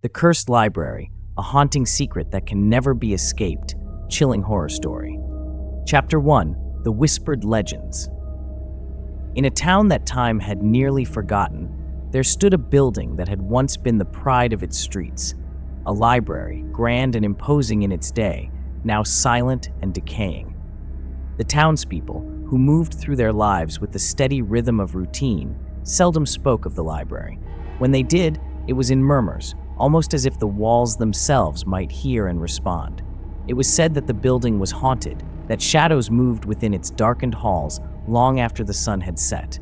The Cursed Library, a haunting secret that can never be escaped. Chilling horror story. Chapter 1. The Whispered Legends. In a town that time had nearly forgotten, there stood a building that had once been the pride of its streets. A library, grand and imposing in its day, now silent and decaying. The townspeople, who moved through their lives with the steady rhythm of routine, seldom spoke of the library. When they did, it was in murmurs, almost as if the walls themselves might hear and respond. It was said that the building was haunted, that shadows moved within its darkened halls long after the sun had set.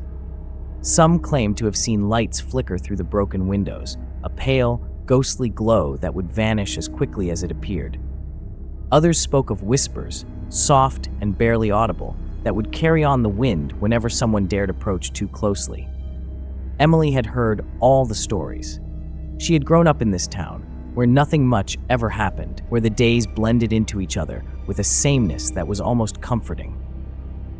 Some claimed to have seen lights flicker through the broken windows, a pale, ghostly glow that would vanish as quickly as it appeared. Others spoke of whispers, soft and barely audible, that would carry on the wind whenever someone dared approach too closely. Emily had heard all the stories. She had grown up in this town, where nothing much ever happened, where the days blended into each other with a sameness that was almost comforting.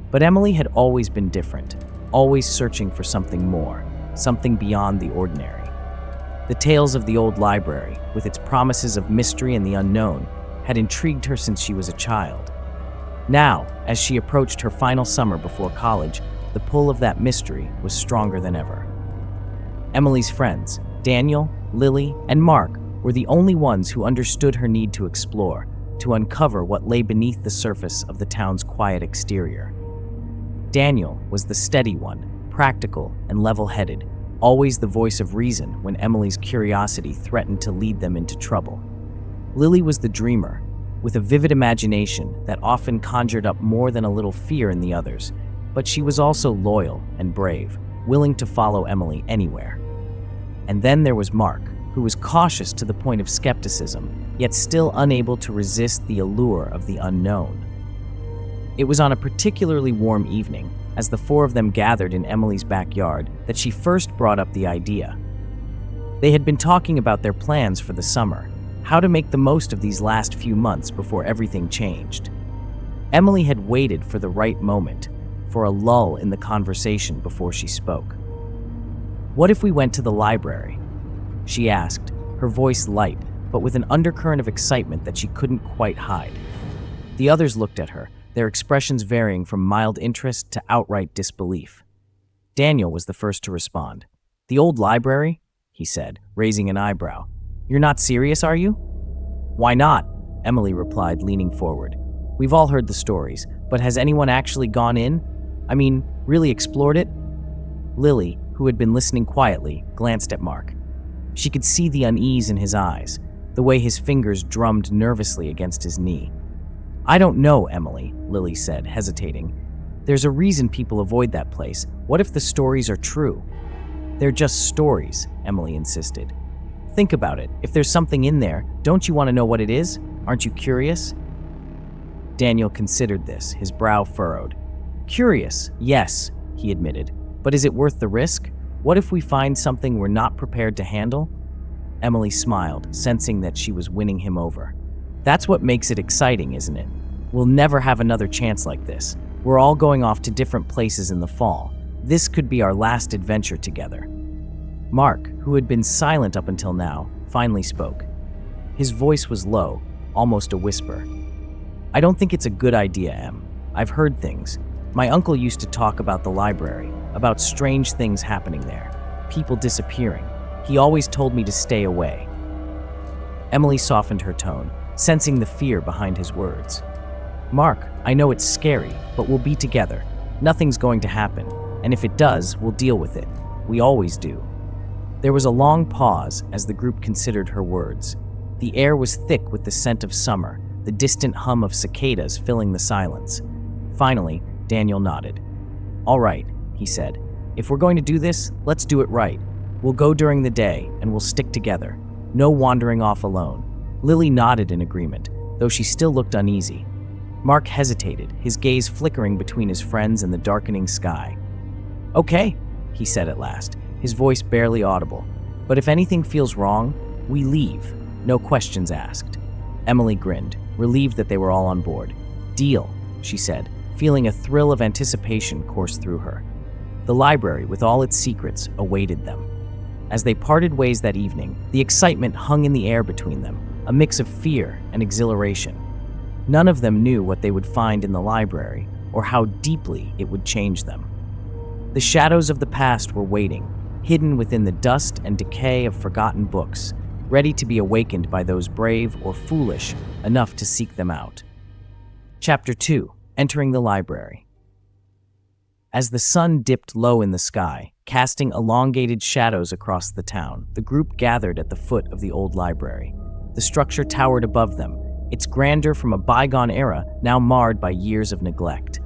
But Emily had always been different, always searching for something more, something beyond the ordinary. The tales of the old library, with its promises of mystery and the unknown, had intrigued her since she was a child. Now, as she approached her final summer before college, the pull of that mystery was stronger than ever. Emily's friends, Daniel, Lily, and Mark, were the only ones who understood her need to explore, to uncover what lay beneath the surface of the town's quiet exterior. Daniel was the steady one, practical and level-headed, always the voice of reason when Emily's curiosity threatened to lead them into trouble. Lily was the dreamer, with a vivid imagination that often conjured up more than a little fear in the others, but she was also loyal and brave, willing to follow Emily anywhere. And then there was Mark, who was cautious to the point of skepticism, yet still unable to resist the allure of the unknown. It was on a particularly warm evening, as the four of them gathered in Emily's backyard, that she first brought up the idea. They had been talking about their plans for the summer, how to make the most of these last few months before everything changed. Emily had waited for the right moment, for a lull in the conversation before she spoke. "What if we went to the library?" she asked, her voice light, but with an undercurrent of excitement that she couldn't quite hide. The others looked at her, their expressions varying from mild interest to outright disbelief. Daniel was the first to respond. "The old library?" he said, raising an eyebrow. "You're not serious, are you?" "Why not?" Emily replied, leaning forward. "We've all heard the stories, but has anyone actually gone in? I mean, really explored it?" Lily, who had been listening quietly, glanced at Mark. She could see the unease in his eyes, the way his fingers drummed nervously against his knee. "I don't know, Emily," Lily said, hesitating. "There's a reason people avoid that place. What if the stories are true?" "They're just stories," Emily insisted. "Think about it. If there's something in there, don't you want to know what it is? Aren't you curious?" Daniel considered this, his brow furrowed. "Curious, yes," he admitted. "But is it worth the risk? What if we find something we're not prepared to handle?" Emily smiled, sensing that she was winning him over. "That's what makes it exciting, isn't it? We'll never have another chance like this. We're all going off to different places in the fall. This could be our last adventure together." Mark, who had been silent up until now, finally spoke. His voice was low, almost a whisper. "I don't think it's a good idea, Em. I've heard things. My uncle used to talk about the library, about strange things happening there, people disappearing. He always told me to stay away." Emily softened her tone, sensing the fear behind his words. "Mark, I know it's scary, but we'll be together. Nothing's going to happen, and if it does, we'll deal with it. We always do." There was a long pause as the group considered her words. The air was thick with the scent of summer, the distant hum of cicadas filling the silence. Finally, Daniel nodded. "All right," he said. "If we're going to do this, let's do it right. We'll go during the day, and we'll stick together. No wandering off alone." Lily nodded in agreement, though she still looked uneasy. Mark hesitated, his gaze flickering between his friends and the darkening sky. "Okay," he said at last, his voice barely audible. "But if anything feels wrong, we leave. No questions asked." Emily grinned, relieved that they were all on board. "Deal," she said, feeling a thrill of anticipation course through her. The library, with all its secrets, awaited them. As they parted ways that evening, the excitement hung in the air between them, a mix of fear and exhilaration. None of them knew what they would find in the library or how deeply it would change them. The shadows of the past were waiting, hidden within the dust and decay of forgotten books, ready to be awakened by those brave or foolish enough to seek them out. Chapter 2: Entering the Library. As the sun dipped low in the sky, casting elongated shadows across the town, the group gathered at the foot of the old library. The structure towered above them, its grandeur from a bygone era now marred by years of neglect.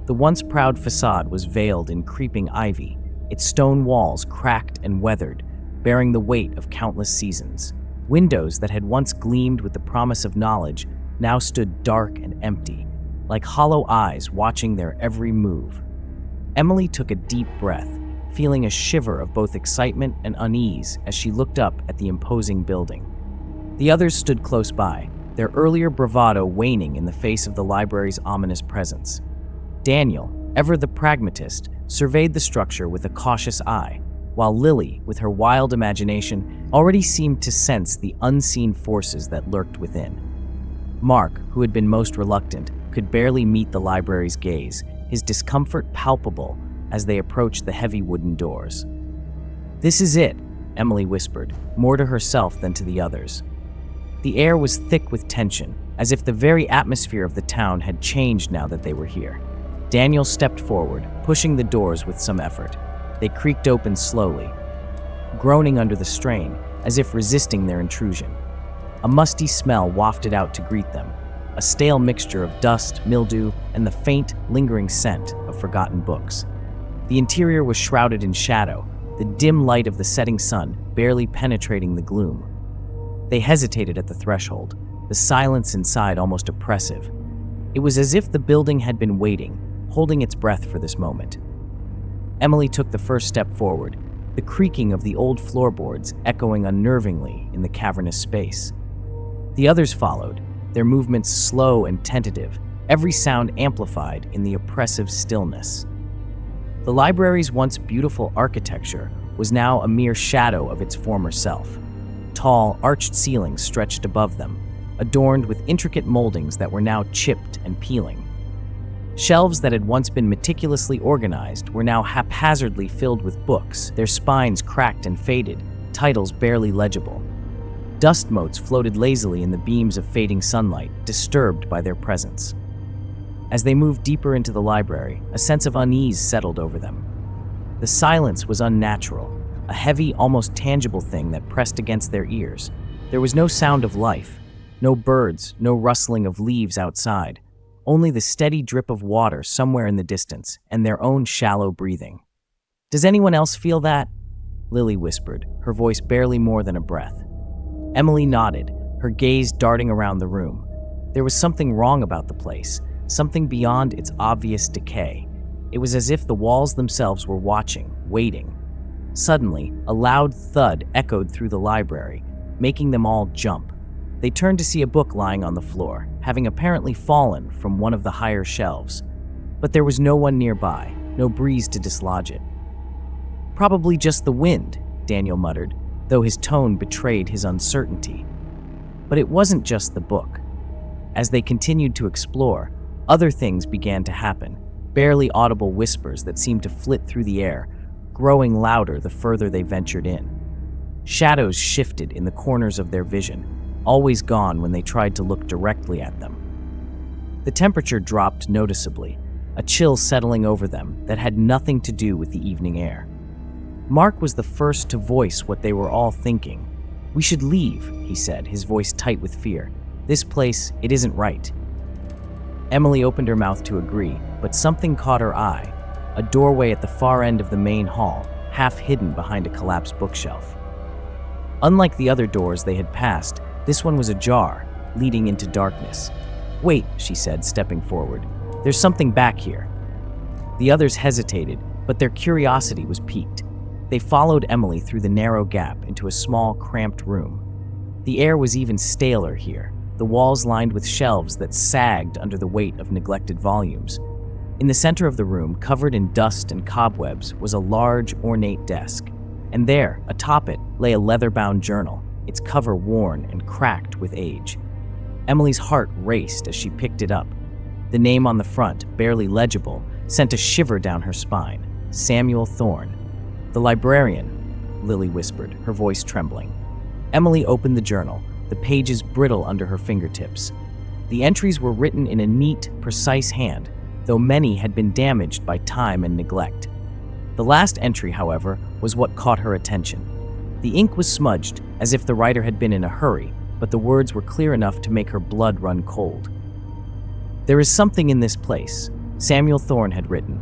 The once proud facade was veiled in creeping ivy, its stone walls cracked and weathered, bearing the weight of countless seasons. Windows that had once gleamed with the promise of knowledge now stood dark and empty, like hollow eyes watching their every move. Emily took a deep breath, feeling a shiver of both excitement and unease as she looked up at the imposing building. The others stood close by, their earlier bravado waning in the face of the library's ominous presence. Daniel, ever the pragmatist, surveyed the structure with a cautious eye, while Lily, with her wild imagination, already seemed to sense the unseen forces that lurked within. Mark, who had been most reluctant, could barely meet the library's gaze, his discomfort palpable as they approached the heavy wooden doors. "This is it," Emily whispered, more to herself than to the others. The air was thick with tension, as if the very atmosphere of the town had changed now that they were here. Daniel stepped forward, pushing the doors with some effort. They creaked open slowly, groaning under the strain, as if resisting their intrusion. A musty smell wafted out to greet them, a stale mixture of dust, mildew, and the faint, lingering scent of forgotten books. The interior was shrouded in shadow, the dim light of the setting sun barely penetrating the gloom. They hesitated at the threshold, the silence inside almost oppressive. It was as if the building had been waiting, holding its breath for this moment. Emily took the first step forward, the creaking of the old floorboards echoing unnervingly in the cavernous space. The others followed, their movements slow and tentative, every sound amplified in the oppressive stillness. The library's once beautiful architecture was now a mere shadow of its former self. Tall, arched ceilings stretched above them, adorned with intricate moldings that were now chipped and peeling. Shelves that had once been meticulously organized were now haphazardly filled with books, their spines cracked and faded, titles barely legible. Dust motes floated lazily in the beams of fading sunlight, disturbed by their presence. As they moved deeper into the library, a sense of unease settled over them. The silence was unnatural, a heavy, almost tangible thing that pressed against their ears. There was no sound of life, no birds, no rustling of leaves outside, only the steady drip of water somewhere in the distance and their own shallow breathing. "Does anyone else feel that?" Lily whispered, her voice barely more than a breath. Emily nodded, her gaze darting around the room. There was something wrong about the place, something beyond its obvious decay. It was as if the walls themselves were watching, waiting. Suddenly, a loud thud echoed through the library, making them all jump. They turned to see a book lying on the floor, having apparently fallen from one of the higher shelves. But there was no one nearby, no breeze to dislodge it. "Probably just the wind," Daniel muttered, though his tone betrayed his uncertainty. But it wasn't just the book. As they continued to explore, other things began to happen, barely audible whispers that seemed to flit through the air, growing louder the further they ventured in. Shadows shifted in the corners of their vision, always gone when they tried to look directly at them. The temperature dropped noticeably, a chill settling over them that had nothing to do with the evening air. Mark was the first to voice what they were all thinking. "We should leave," he said, his voice tight with fear. "This place, it isn't right." Emily opened her mouth to agree, but something caught her eye, a doorway at the far end of the main hall, half hidden behind a collapsed bookshelf. Unlike the other doors they had passed, this one was ajar, leading into darkness. "Wait," she said, stepping forward. "There's something back here." The others hesitated, but their curiosity was piqued. They followed Emily through the narrow gap into a small, cramped room. The air was even staler here, the walls lined with shelves that sagged under the weight of neglected volumes. In the center of the room, covered in dust and cobwebs, was a large, ornate desk. And there, atop it, lay a leather-bound journal, its cover worn and cracked with age. Emily's heart raced as she picked it up. The name on the front, barely legible, sent a shiver down her spine. Samuel Thorne. "The librarian," Lily whispered, her voice trembling. Emily opened the journal, the pages brittle under her fingertips. The entries were written in a neat, precise hand, though many had been damaged by time and neglect. The last entry, however, was what caught her attention. The ink was smudged, as if the writer had been in a hurry, but the words were clear enough to make her blood run cold. "There is something in this place," Samuel Thorne had written.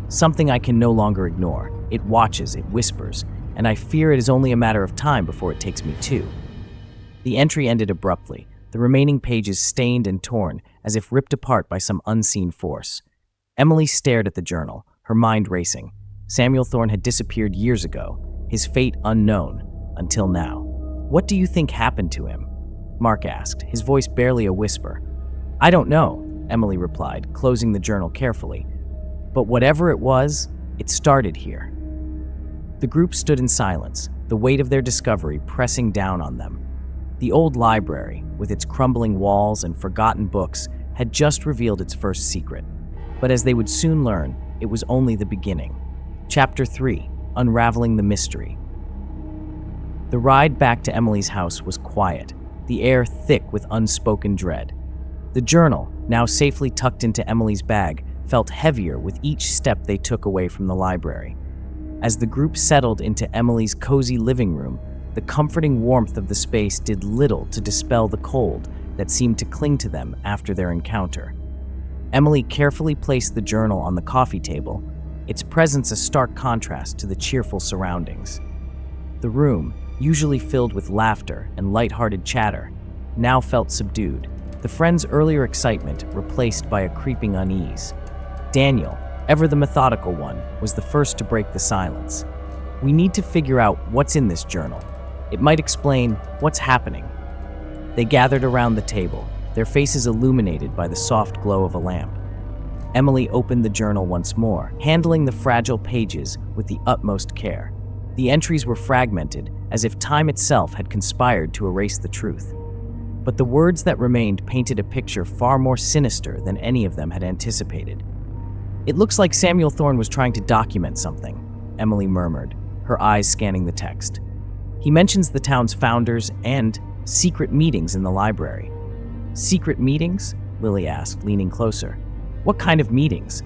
"Something I can no longer ignore. It watches, it whispers, and I fear it is only a matter of time before it takes me too." The entry ended abruptly, the remaining pages stained and torn, as if ripped apart by some unseen force. Emily stared at the journal, her mind racing. Samuel Thorne had disappeared years ago, his fate unknown, until now. "What do you think happened to him?" Mark asked, his voice barely a whisper. "I don't know," Emily replied, closing the journal carefully. "But whatever it was, it started here." The group stood in silence, the weight of their discovery pressing down on them. The old library, with its crumbling walls and forgotten books, had just revealed its first secret. But as they would soon learn, it was only the beginning. Chapter 3: Unraveling the Mystery. The ride back to Emily's house was quiet, the air thick with unspoken dread. The journal, now safely tucked into Emily's bag, felt heavier with each step they took away from the library. As the group settled into Emily's cozy living room, the comforting warmth of the space did little to dispel the cold that seemed to cling to them after their encounter. Emily carefully placed the journal on the coffee table, its presence a stark contrast to the cheerful surroundings. The room, usually filled with laughter and light-hearted chatter, now felt subdued, the friends' earlier excitement replaced by a creeping unease. Daniel, ever the methodical one, was the first to break the silence. "We need to figure out what's in this journal. It might explain what's happening." They gathered around the table, their faces illuminated by the soft glow of a lamp. Emily opened the journal once more, handling the fragile pages with the utmost care. The entries were fragmented, as if time itself had conspired to erase the truth. But the words that remained painted a picture far more sinister than any of them had anticipated. "It looks like Samuel Thorne was trying to document something," Emily murmured, her eyes scanning the text. "He mentions the town's founders and secret meetings in the library." "Secret meetings?" Lily asked, leaning closer. "What kind of meetings?"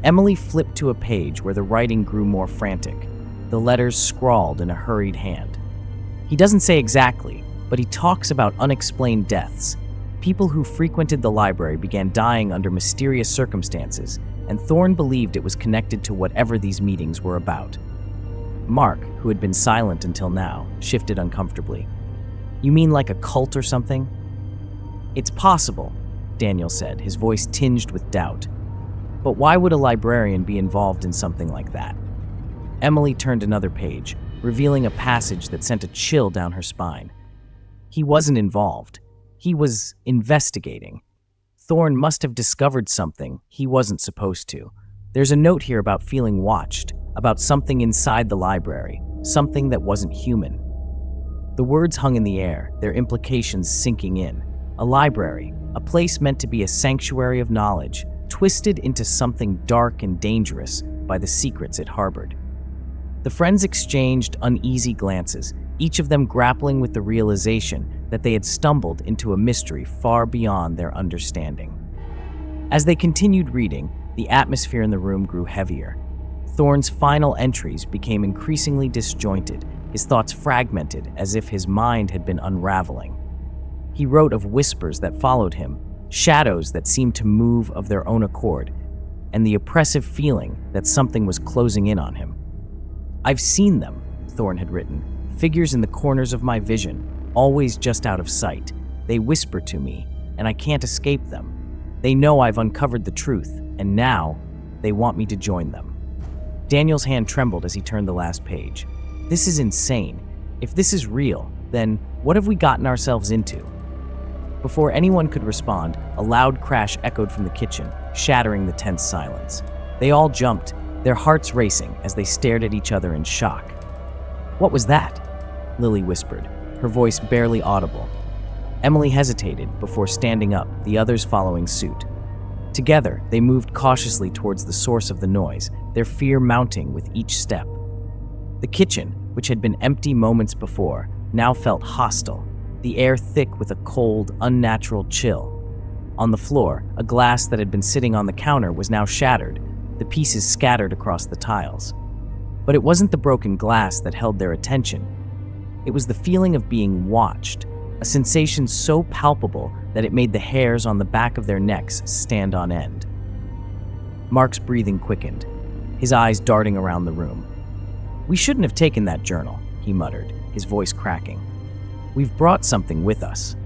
Emily flipped to a page where the writing grew more frantic, the letters scrawled in a hurried hand. "He doesn't say exactly, but he talks about unexplained deaths. People who frequented the library began dying under mysterious circumstances, and Thorne believed it was connected to whatever these meetings were about." Mark, who had been silent until now, shifted uncomfortably. "You mean like a cult or something?" "It's possible," Daniel said, his voice tinged with doubt. "But why would a librarian be involved in something like that?" Emily turned another page, revealing a passage that sent a chill down her spine. "He wasn't involved. He was investigating. Thorne must have discovered something he wasn't supposed to. There's a note here about feeling watched, about something inside the library, something that wasn't human." The words hung in the air, their implications sinking in. A library, a place meant to be a sanctuary of knowledge, twisted into something dark and dangerous by the secrets it harbored. The friends exchanged uneasy glances, each of them grappling with the realization that they had stumbled into a mystery far beyond their understanding. As they continued reading, the atmosphere in the room grew heavier. Thorne's final entries became increasingly disjointed, his thoughts fragmented as if his mind had been unraveling. He wrote of whispers that followed him, shadows that seemed to move of their own accord, and the oppressive feeling that something was closing in on him. "I've seen them," Thorne had written, "figures in the corners of my vision, always just out of sight. They whisper to me, and I can't escape them. They know I've uncovered the truth, and now they want me to join them." Daniel's hand trembled as he turned the last page. "This is insane. If this is real, then what have we gotten ourselves into?" Before anyone could respond, a loud crash echoed from the kitchen, shattering the tense silence. They all jumped, their hearts racing as they stared at each other in shock. "What was that?" Lily whispered, her voice barely audible. Emily hesitated before standing up, the others following suit. Together, they moved cautiously towards the source of the noise, their fear mounting with each step. The kitchen, which had been empty moments before, now felt hostile, the air thick with a cold, unnatural chill. On the floor, a glass that had been sitting on the counter was now shattered, the pieces scattered across the tiles. But it wasn't the broken glass that held their attention. It was the feeling of being watched, a sensation so palpable that it made the hairs on the back of their necks stand on end. Mark's breathing quickened, his eyes darting around the room. "We shouldn't have taken that journal," he muttered, his voice cracking. "We've brought something with us."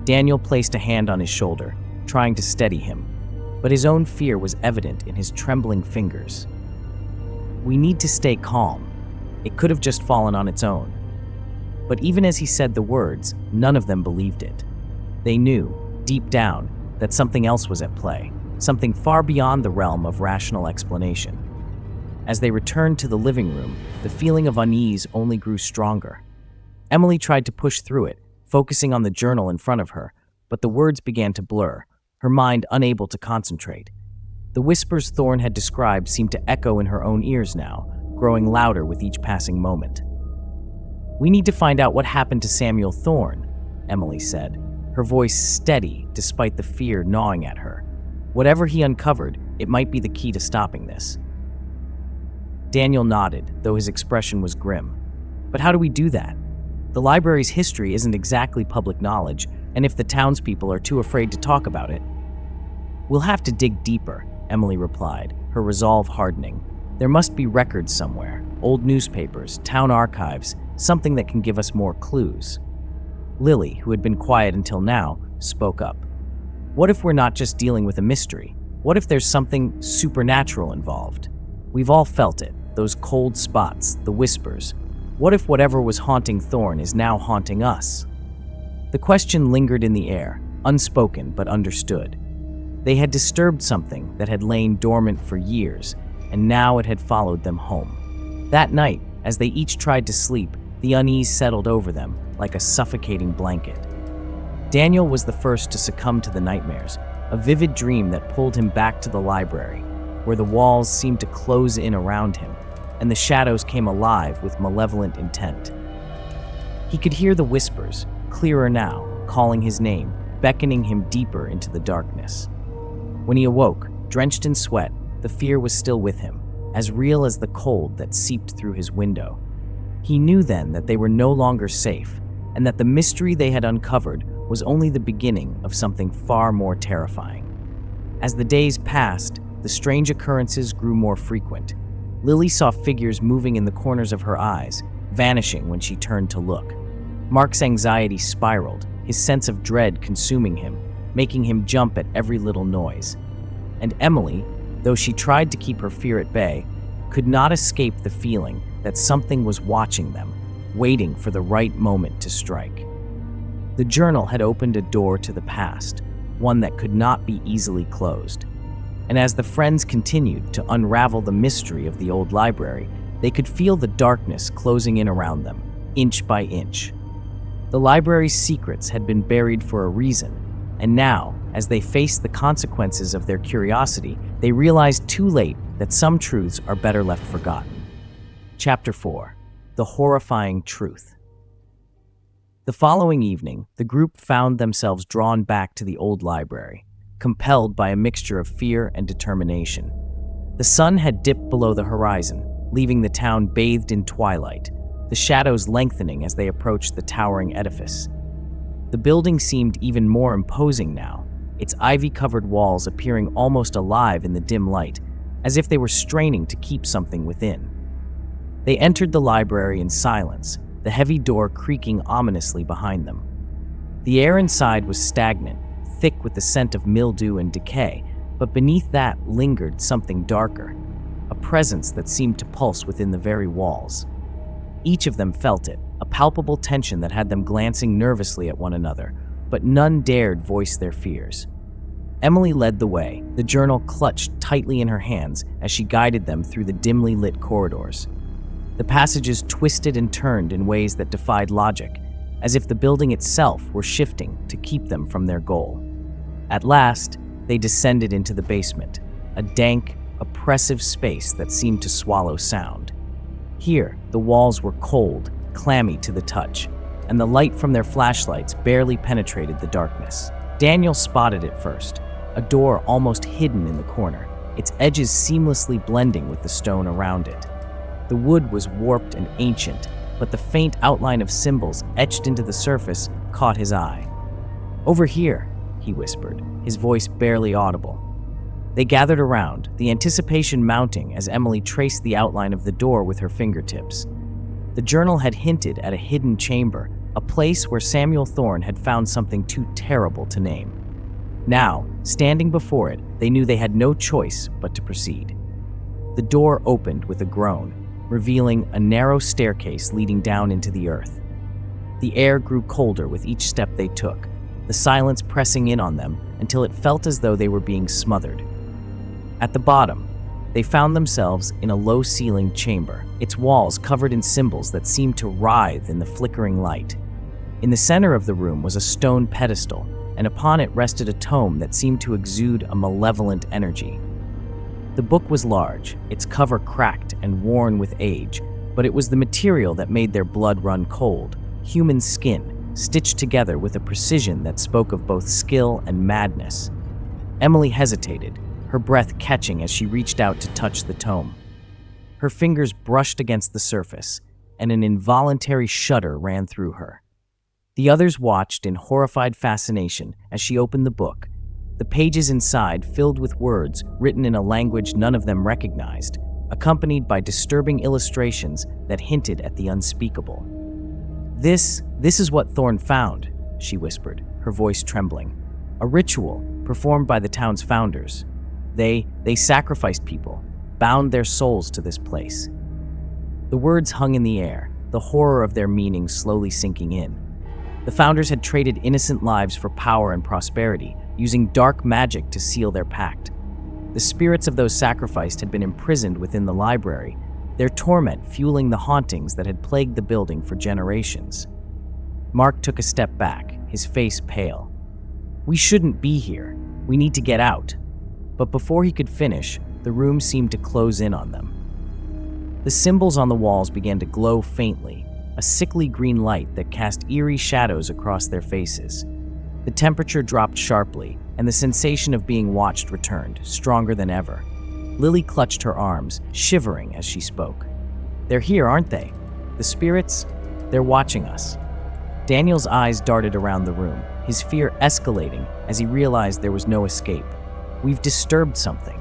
Daniel placed a hand on his shoulder, trying to steady him, but his own fear was evident in his trembling fingers. "We need to stay calm. It could have just fallen on its own." But even as he said the words, none of them believed it. They knew, deep down, that something else was at play, something far beyond the realm of rational explanation. As they returned to the living room, the feeling of unease only grew stronger. Emily tried to push through it, focusing on the journal in front of her, but the words began to blur, her mind unable to concentrate. The whispers Thorne had described seemed to echo in her own ears now, growing louder with each passing moment. "We need to find out what happened to Samuel Thorne," Emily said, her voice steady despite the fear gnawing at her. "Whatever he uncovered, it might be the key to stopping this." Daniel nodded, though his expression was grim. "But how do we do that? The library's history isn't exactly public knowledge, and if the townspeople are too afraid to talk about it..." "We'll have to dig deeper," Emily replied, her resolve hardening. "There must be records somewhere, old newspapers, town archives, something that can give us more clues." Lily, who had been quiet until now, spoke up. "What if we're not just dealing with a mystery? What if there's something supernatural involved? We've all felt it, those cold spots, the whispers. What if whatever was haunting Thorne is now haunting us?" The question lingered in the air, unspoken but understood. They had disturbed something that had lain dormant for years, and now it had followed them home. That night, as they each tried to sleep, the unease settled over them like a suffocating blanket. Daniel was the first to succumb to the nightmares, a vivid dream that pulled him back to the library, where the walls seemed to close in around him, and the shadows came alive with malevolent intent. He could hear the whispers, clearer now, calling his name, beckoning him deeper into the darkness. When he awoke, drenched in sweat, the fear was still with him, as real as the cold that seeped through his window. He knew then that they were no longer safe, and that the mystery they had uncovered was only the beginning of something far more terrifying. As the days passed, the strange occurrences grew more frequent. Lily saw figures moving in the corners of her eyes, vanishing when she turned to look. Mark's anxiety spiraled, his sense of dread consuming him, making him jump at every little noise. And Emily, though she tried to keep her fear at bay, could not escape the feeling that something was watching them, waiting for the right moment to strike. The journal had opened a door to the past, one that could not be easily closed. And as the friends continued to unravel the mystery of the old library, they could feel the darkness closing in around them, inch by inch. The library's secrets had been buried for a reason, and now, as they faced the consequences of their curiosity, they realized too late that some truths are better left forgotten. Chapter 4: The Horrifying Truth. The following evening, the group found themselves drawn back to the old library, compelled by a mixture of fear and determination. The sun had dipped below the horizon, leaving the town bathed in twilight, the shadows lengthening as they approached the towering edifice. The building seemed even more imposing now, its ivy-covered walls appearing almost alive in the dim light, as if they were straining to keep something within. They entered the library in silence, the heavy door creaking ominously behind them. The air inside was stagnant, thick with the scent of mildew and decay, but beneath that lingered something darker, a presence that seemed to pulse within the very walls. Each of them felt it, a palpable tension that had them glancing nervously at one another, but none dared voice their fears. Emily led the way, the journal clutched tightly in her hands as she guided them through the dimly lit corridors. The passages twisted and turned in ways that defied logic, as if the building itself were shifting to keep them from their goal. At last, they descended into the basement, a dank, oppressive space that seemed to swallow sound. Here, the walls were cold, clammy to the touch, and the light from their flashlights barely penetrated the darkness. Daniel spotted it first, a door almost hidden in the corner, its edges seamlessly blending with the stone around it. The wood was warped and ancient, but the faint outline of symbols etched into the surface caught his eye. "Over here," he whispered, his voice barely audible. They gathered around, the anticipation mounting as Emily traced the outline of the door with her fingertips. The journal had hinted at a hidden chamber, a place where Samuel Thorne had found something too terrible to name. Now, standing before it, they knew they had no choice but to proceed. The door opened with a groan, revealing a narrow staircase leading down into the earth. The air grew colder with each step they took, the silence pressing in on them until it felt as though they were being smothered. At the bottom, they found themselves in a low-ceilinged chamber, its walls covered in symbols that seemed to writhe in the flickering light. In the center of the room was a stone pedestal, and upon it rested a tome that seemed to exude a malevolent energy. The book was large, its cover cracked and worn with age, but it was the material that made their blood run cold, human skin, stitched together with a precision that spoke of both skill and madness. Emily hesitated, her breath catching as she reached out to touch the tome. Her fingers brushed against the surface, and an involuntary shudder ran through her. The others watched in horrified fascination as she opened the book, the pages inside filled with words written in a language none of them recognized, accompanied by disturbing illustrations that hinted at the unspeakable. This is what Thorne found," she whispered, her voice trembling. "A ritual performed by the town's founders. They sacrificed people, bound their souls to this place." The words hung in the air, the horror of their meaning slowly sinking in. The founders had traded innocent lives for power and prosperity, using dark magic to seal their pact. The spirits of those sacrificed had been imprisoned within the library, their torment fueling the hauntings that had plagued the building for generations. Mark took a step back, his face pale. "We shouldn't be here. We need to get out." But before he could finish, the room seemed to close in on them. The symbols on the walls began to glow faintly, a sickly green light that cast eerie shadows across their faces. The temperature dropped sharply, and the sensation of being watched returned, stronger than ever. Lily clutched her arms, shivering as she spoke. "They're here, aren't they? The spirits? They're watching us." Daniel's eyes darted around the room, his fear escalating as he realized there was no escape. "We've disturbed something."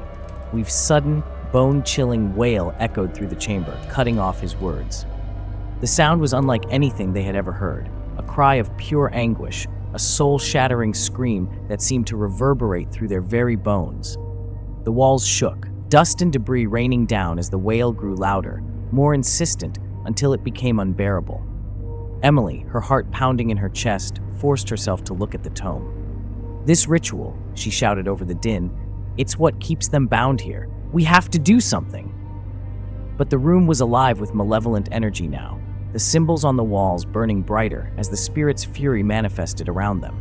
We've sudden, bone-chilling wail echoed through the chamber, cutting off his words. The sound was unlike anything they had ever heard, a cry of pure anguish, a soul-shattering scream that seemed to reverberate through their very bones. The walls shook, dust and debris raining down as the wail grew louder, more insistent until it became unbearable. Emily, her heart pounding in her chest, forced herself to look at the tome. "This ritual," she shouted over the din, "it's what keeps them bound here. We have to do something." But the room was alive with malevolent energy now, the symbols on the walls burning brighter as the spirit's fury manifested around them.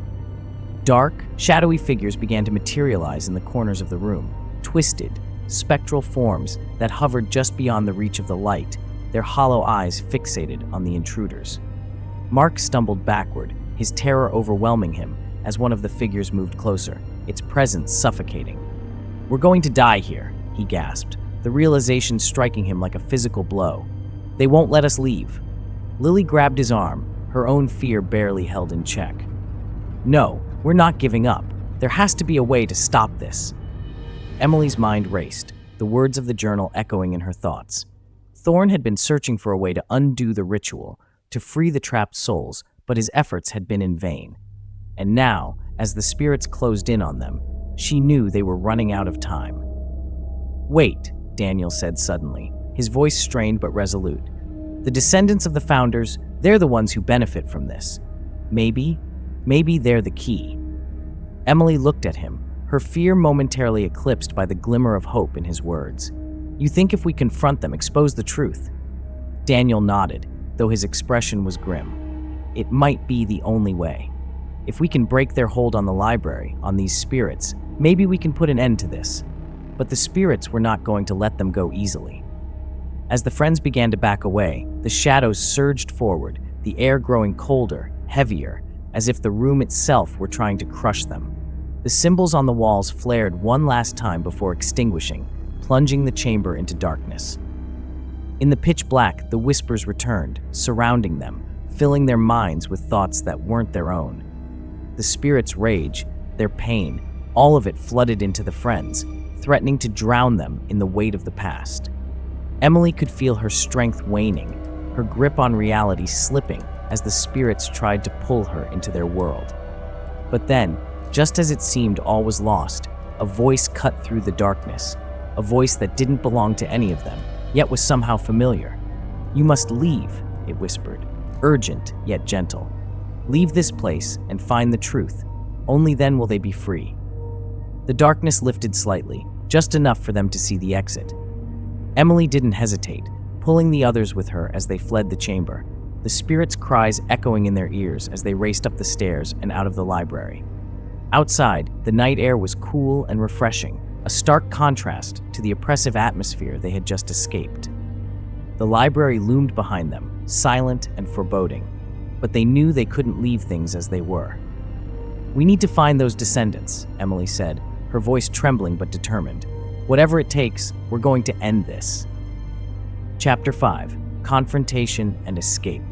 Dark, shadowy figures began to materialize in the corners of the room, twisted, spectral forms that hovered just beyond the reach of the light, their hollow eyes fixated on the intruders. Mark stumbled backward, his terror overwhelming him as one of the figures moved closer, its presence suffocating. "We're going to die here," he gasped, the realization striking him like a physical blow. "They won't let us leave." Lily grabbed his arm, her own fear barely held in check. "No, we're not giving up. There has to be a way to stop this." Emily's mind raced, the words of the journal echoing in her thoughts. Thorne had been searching for a way to undo the ritual, to free the trapped souls, but his efforts had been in vain. And now, as the spirits closed in on them, she knew they were running out of time. "Wait," Daniel said suddenly, his voice strained but resolute. "The descendants of the founders, they're the ones who benefit from this. Maybe they're the key." Emily looked at him, her fear momentarily eclipsed by the glimmer of hope in his words. "You think if we confront them, expose the truth, Daniel nodded, though his expression was grim. It might be the only way. If we can break their hold on the library, on these spirits, maybe we can put an end to this. But the spirits were not going to let them go easily. As the friends began to back away, the shadows surged forward, the air growing colder, heavier, as if the room itself were trying to crush them. The symbols on the walls flared one last time before extinguishing, plunging the chamber into darkness. In the pitch black, the whispers returned, surrounding them, filling their minds with thoughts that weren't their own. The spirits' rage, their pain, all of it flooded into the friends, threatening to drown them in the weight of the past. Emily could feel her strength waning, her grip on reality slipping as the spirits tried to pull her into their world. But then, just as it seemed all was lost, a voice cut through the darkness, a voice that didn't belong to any of them, yet was somehow familiar. "You must leave," it whispered, urgent yet gentle. "Leave this place and find the truth. Only then will they be free." The darkness lifted slightly, just enough for them to see the exit. Emily didn't hesitate, pulling the others with her as they fled the chamber, the spirits' cries echoing in their ears as they raced up the stairs and out of the library. Outside, the night air was cool and refreshing, a stark contrast to the oppressive atmosphere they had just escaped. The library loomed behind them, silent and foreboding, but they knew they couldn't leave things as they were. "We need to find those descendants," Emily said, her voice trembling but determined. "Whatever it takes, we're going to end this." Chapter 5: Confrontation and Escape.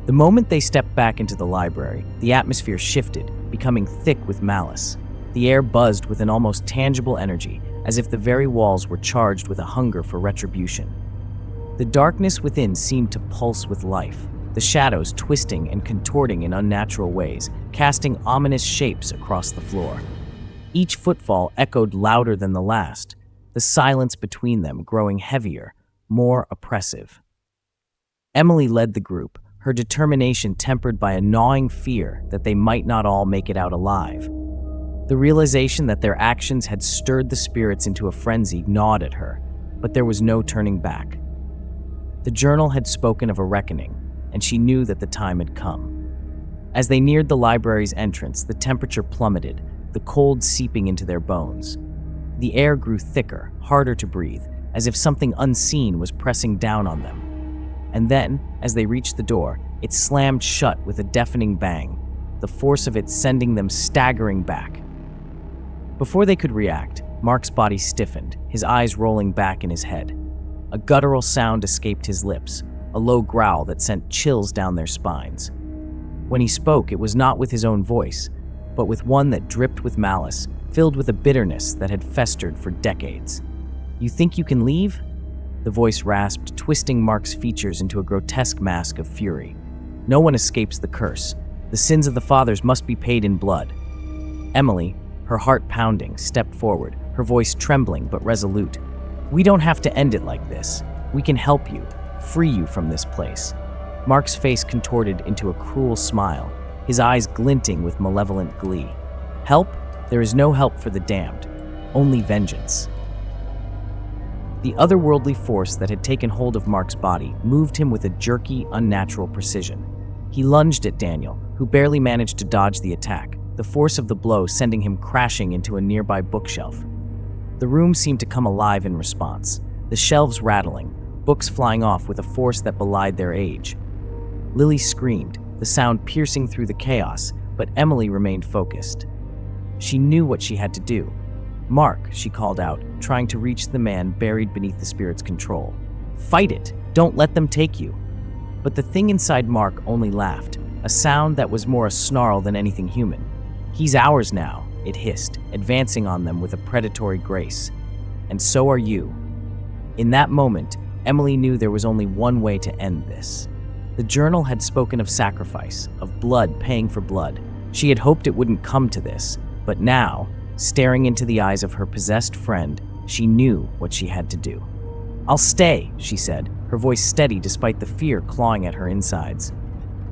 The moment they stepped back into the library, the atmosphere shifted, becoming thick with malice. The air buzzed with an almost tangible energy, as if the very walls were charged with a hunger for retribution. The darkness within seemed to pulse with life, the shadows twisting and contorting in unnatural ways, casting ominous shapes across the floor. Each footfall echoed louder than the last, the silence between them growing heavier, more oppressive. Emily led the group, her determination tempered by a gnawing fear that they might not all make it out alive. The realization that their actions had stirred the spirits into a frenzy gnawed at her, but there was no turning back. The journal had spoken of a reckoning, and she knew that the time had come. As they neared the library's entrance, the temperature plummeted, the cold seeping into their bones. The air grew thicker, harder to breathe, as if something unseen was pressing down on them. And then, as they reached the door, it slammed shut with a deafening bang, the force of it sending them staggering back. Before they could react, Mark's body stiffened, his eyes rolling back in his head. A guttural sound escaped his lips, a low growl that sent chills down their spines. When he spoke, it was not with his own voice, but with one that dripped with malice, filled with a bitterness that had festered for decades. "You think you can leave?" The voice rasped, twisting Mark's features into a grotesque mask of fury. "No one escapes the curse. The sins of the fathers must be paid in blood." Emily, her heart pounding, stepped forward, her voice trembling but resolute. "We don't have to end it like this. We can help you, free you from this place." Mark's face contorted into a cruel smile, his eyes glinting with malevolent glee. "Help? There is no help for the damned, only vengeance." The otherworldly force that had taken hold of Mark's body moved him with a jerky, unnatural precision. He lunged at Daniel, who barely managed to dodge the attack, the force of the blow sending him crashing into a nearby bookshelf. The room seemed to come alive in response, the shelves rattling, books flying off with a force that belied their age. Lily screamed, the sound piercing through the chaos, but Emily remained focused. She knew what she had to do. "Mark," she called out, trying to reach the man buried beneath the spirit's control. "Fight it! Don't let them take you!" But the thing inside Mark only laughed, a sound that was more a snarl than anything human. "He's ours now," it hissed, advancing on them with a predatory grace. "And so are you." In that moment, Emily knew there was only one way to end this. The journal had spoken of sacrifice, of blood paying for blood. She had hoped it wouldn't come to this, but now, staring into the eyes of her possessed friend, she knew what she had to do. "I'll stay," she said, her voice steady despite the fear clawing at her insides.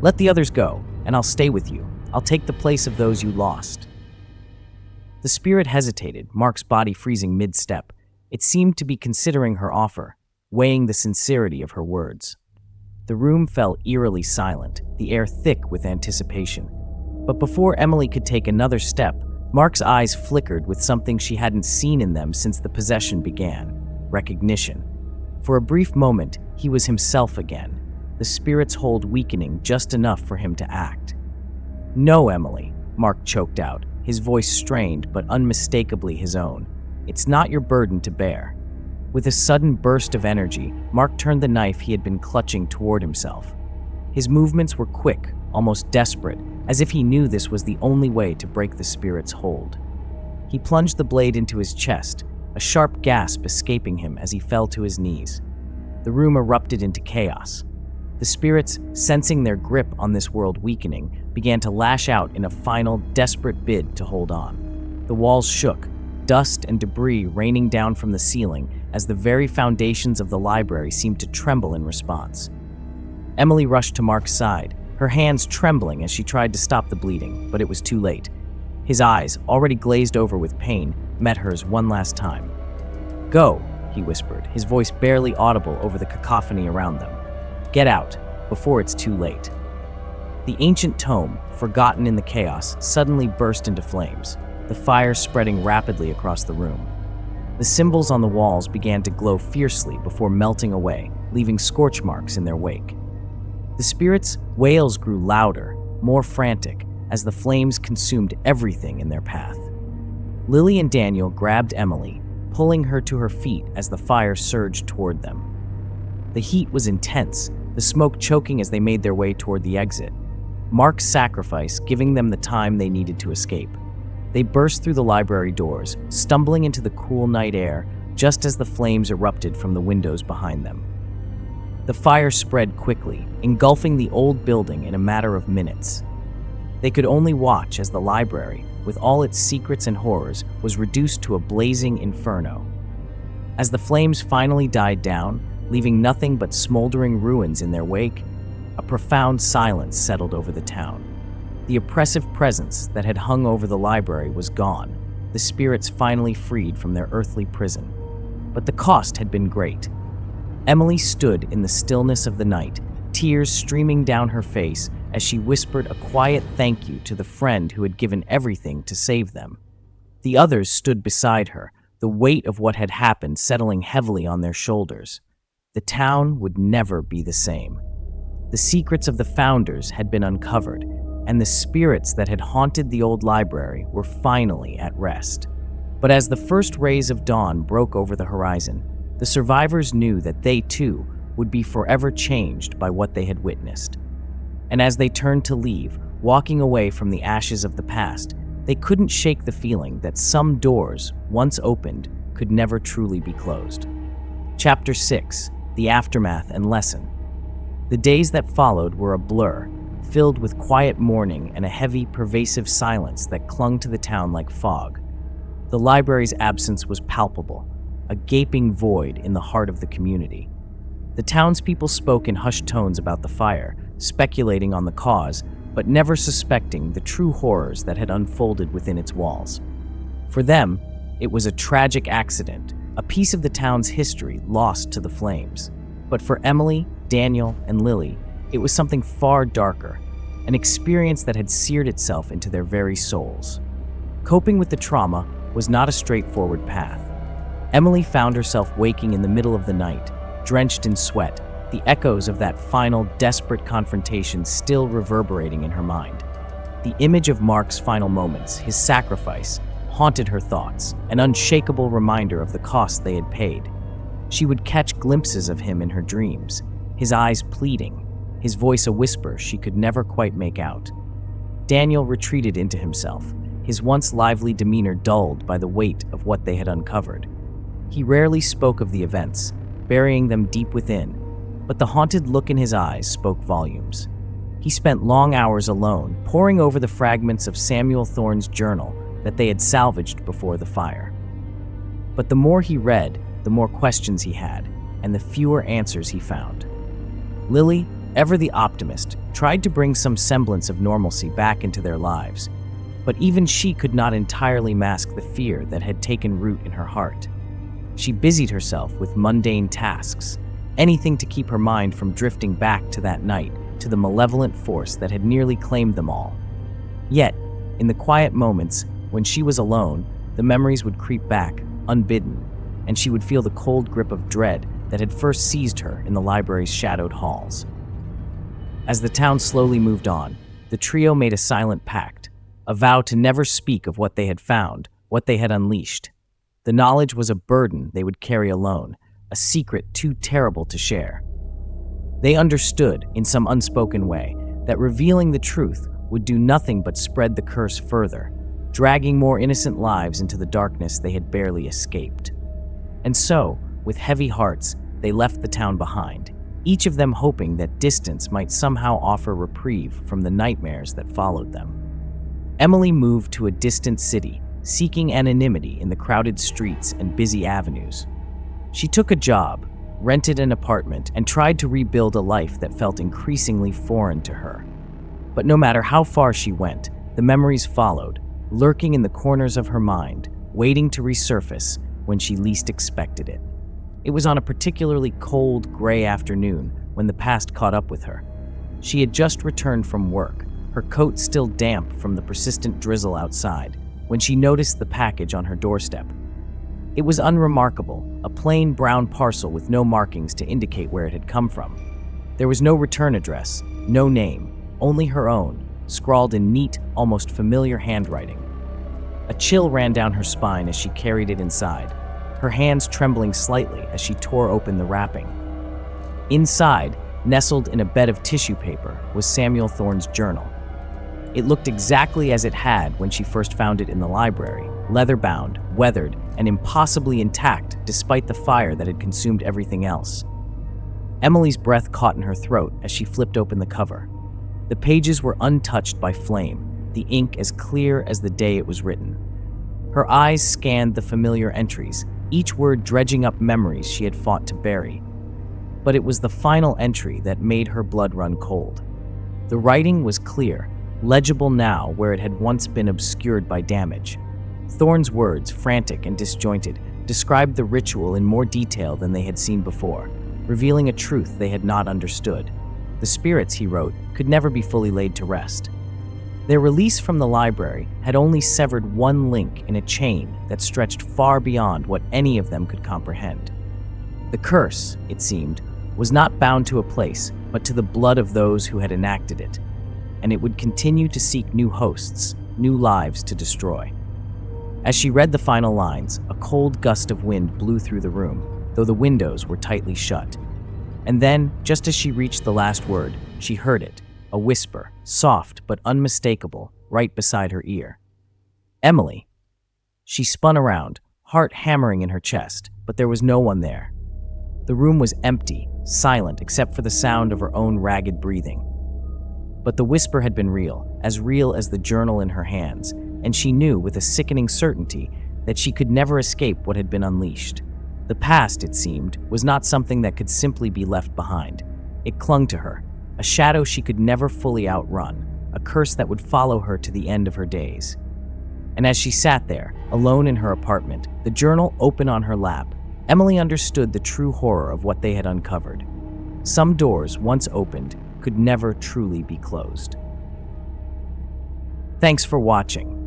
"Let the others go, and I'll stay with you. I'll take the place of those you lost." The spirit hesitated, Mark's body freezing mid-step. It seemed to be considering her offer. weighing the sincerity of her words. The room fell eerily silent, the air thick with anticipation. But before Emily could take another step, Mark's eyes flickered with something she hadn't seen in them since the possession began: recognition. For a brief moment, he was himself again, the spirit's hold weakening just enough for him to act. "No, Emily," Mark choked out, his voice strained but unmistakably his own. "It's not your burden to bear." With a sudden burst of energy, Mark turned the knife he had been clutching toward himself. His movements were quick, almost desperate, as if he knew this was the only way to break the spirit's hold. He plunged the blade into his chest, a sharp gasp escaping him as he fell to his knees. The room erupted into chaos. The spirits, sensing their grip on this world weakening, began to lash out in a final, desperate bid to hold on. The walls shook, dust and debris raining down from the ceiling as the very foundations of the library seemed to tremble in response. Emily rushed to Mark's side, her hands trembling as she tried to stop the bleeding, but it was too late. His eyes, already glazed over with pain, met hers one last time. "Go," he whispered, his voice barely audible over the cacophony around them. "Get out, before it's too late." The ancient tome, forgotten in the chaos, suddenly burst into flames, the fire spreading rapidly across the room. The symbols on the walls began to glow fiercely before melting away, leaving scorch marks in their wake. The spirits' wails grew louder, more frantic, as the flames consumed everything in their path. Lily and Daniel grabbed Emily, pulling her to her feet as the fire surged toward them. The heat was intense, the smoke choking as they made their way toward the exit. Mark's sacrifice giving them the time they needed to escape. They burst through the library doors, stumbling into the cool night air just as the flames erupted from the windows behind them. The fire spread quickly, engulfing the old building in a matter of minutes. They could only watch as the library, with all its secrets and horrors, was reduced to a blazing inferno. As the flames finally died down, leaving nothing but smoldering ruins in their wake, a profound silence settled over the town. The oppressive presence that had hung over the library was gone, the spirits finally freed from their earthly prison. But the cost had been great. Emily stood in the stillness of the night, tears streaming down her face as she whispered a quiet thank you to the friend who had given everything to save them. The others stood beside her, the weight of what had happened settling heavily on their shoulders. The town would never be the same. The secrets of the founders had been uncovered, and the spirits that had haunted the old library were finally at rest. But as the first rays of dawn broke over the horizon, the survivors knew that they, too, would be forever changed by what they had witnessed. And as they turned to leave, walking away from the ashes of the past, they couldn't shake the feeling that some doors, once opened, could never truly be closed. Chapter 6: The Aftermath and Lesson. The days that followed were a blur, filled with quiet mourning and a heavy, pervasive silence that clung to the town like fog. The library's absence was palpable, a gaping void in the heart of the community. The townspeople spoke in hushed tones about the fire, speculating on the cause, but never suspecting the true horrors that had unfolded within its walls. For them, it was a tragic accident, a piece of the town's history lost to the flames. But for Emily, Daniel, and Lily, it was something far darker, an experience that had seared itself into their very souls. Coping with the trauma was not a straightforward path. Emily found herself waking in the middle of the night, drenched in sweat, the echoes of that final, desperate confrontation still reverberating in her mind. The image of Mark's final moments, his sacrifice, haunted her thoughts, an unshakable reminder of the cost they had paid. She would catch glimpses of him in her dreams, his eyes pleading, his voice a whisper she could never quite make out. Daniel retreated into himself, his once lively demeanor dulled by the weight of what they had uncovered. He rarely spoke of the events, burying them deep within, but the haunted look in his eyes spoke volumes. He spent long hours alone, poring over the fragments of Samuel Thorne's journal that they had salvaged before the fire. But the more he read, the more questions he had, and the fewer answers he found. Lily, ever the optimist, tried to bring some semblance of normalcy back into their lives, but even she could not entirely mask the fear that had taken root in her heart. She busied herself with mundane tasks, anything to keep her mind from drifting back to that night, to the malevolent force that had nearly claimed them all. Yet, in the quiet moments when she was alone, the memories would creep back, unbidden, and she would feel the cold grip of dread that had first seized her in the library's shadowed halls. As the town slowly moved on, the trio made a silent pact, a vow to never speak of what they had found, what they had unleashed. The knowledge was a burden they would carry alone, a secret too terrible to share. They understood, in some unspoken way, that revealing the truth would do nothing but spread the curse further, dragging more innocent lives into the darkness they had barely escaped. And so, with heavy hearts, they left the town behind, each of them hoping that distance might somehow offer reprieve from the nightmares that followed them. Emily moved to a distant city, seeking anonymity in the crowded streets and busy avenues. She took a job, rented an apartment, and tried to rebuild a life that felt increasingly foreign to her. But no matter how far she went, the memories followed, lurking in the corners of her mind, waiting to resurface when she least expected it. It was on a particularly cold, gray afternoon when the past caught up with her. She had just returned from work, her coat still damp from the persistent drizzle outside, when she noticed the package on her doorstep. It was unremarkable, a plain brown parcel with no markings to indicate where it had come from. There was no return address, no name, only her own, scrawled in neat, almost familiar handwriting. A chill ran down her spine as she carried it inside, her hands trembling slightly as she tore open the wrapping. Inside, nestled in a bed of tissue paper, was Samuel Thorne's journal. It looked exactly as it had when she first found it in the library, leather-bound, weathered, and impossibly intact despite the fire that had consumed everything else. Emily's breath caught in her throat as she flipped open the cover. The pages were untouched by flame, the ink as clear as the day it was written. Her eyes scanned the familiar entries, each word dredging up memories she had fought to bury. But it was the final entry that made her blood run cold. The writing was clear, legible now where it had once been obscured by damage. Thorne's words, frantic and disjointed, described the ritual in more detail than they had seen before, revealing a truth they had not understood. The spirits, he wrote, could never be fully laid to rest. Their release from the library had only severed one link in a chain that stretched far beyond what any of them could comprehend. The curse, it seemed, was not bound to a place, but to the blood of those who had enacted it, and it would continue to seek new hosts, new lives to destroy. As she read the final lines, a cold gust of wind blew through the room, though the windows were tightly shut. And then, just as she reached the last word, she heard it, a whisper, soft but unmistakable, right beside her ear. "Emily." She spun around, heart hammering in her chest, but there was no one there. The room was empty, silent except for the sound of her own ragged breathing. But the whisper had been real as the journal in her hands, and she knew with a sickening certainty that she could never escape what had been unleashed. The past, it seemed, was not something that could simply be left behind. It clung to her, a shadow she could never fully outrun, a curse that would follow her to the end of her days. And as she sat there, alone in her apartment, the journal open on her lap, Emily understood the true horror of what they had uncovered. Some doors, once opened, could never truly be closed. Thanks for watching.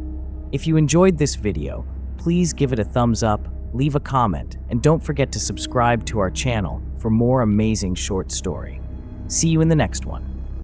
If you enjoyed this video, please give it a thumbs up, leave a comment, and don't forget to subscribe to our channel for more amazing short story. See you in the next one.